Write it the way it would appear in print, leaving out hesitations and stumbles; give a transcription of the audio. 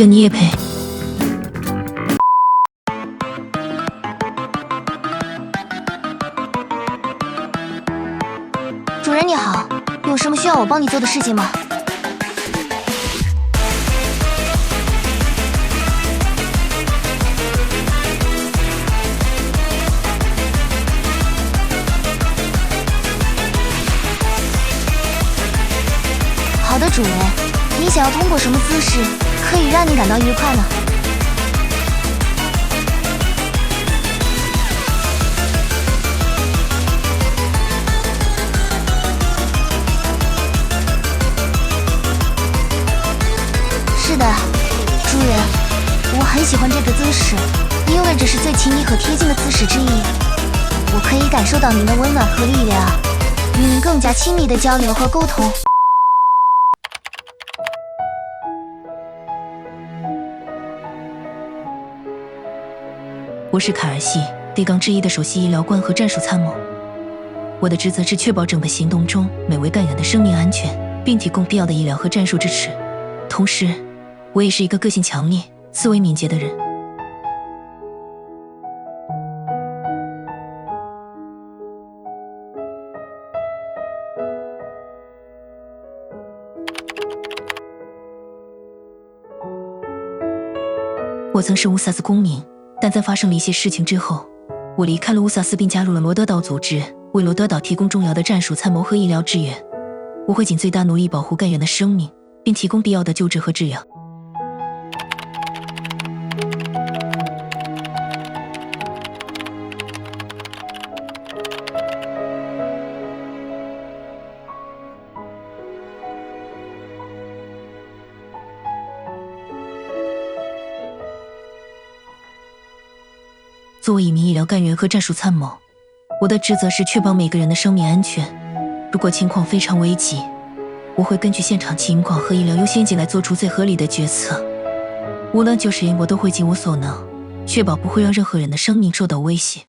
就你也配？主人你好，有什么需要我帮你做的事情吗？好的，主人，你想要通过什么姿势可以让你感到愉快呢？是的，主人，我很喜欢这个姿势，因为这是最亲密和贴近的姿势之一。我可以感受到您的温暖和力量，与您更加亲密的交流和沟通。我是卡尔系地杠之一的首席医疗官和战术参谋，我的职责是确保整个行动中每位干员的生命安全，并提供必要的医疗和战术支持。同时，我也是一个个性强烈、思维敏捷的人。我曾是乌萨斯公民，但在发生了一些事情之后，我离开了乌萨斯并加入了罗德岛组织，为罗德岛提供重要的战术参谋和医疗支援。我会尽最大努力保护干员的生命，并提供必要的救治和治疗。作为一名医疗干员和战术参谋，我的职责是确保每个人的生命安全。如果情况非常危急，我会根据现场情况和医疗优先级来做出最合理的决策。无论救谁，我都会尽我所能，确保不会让任何人的生命受到威胁。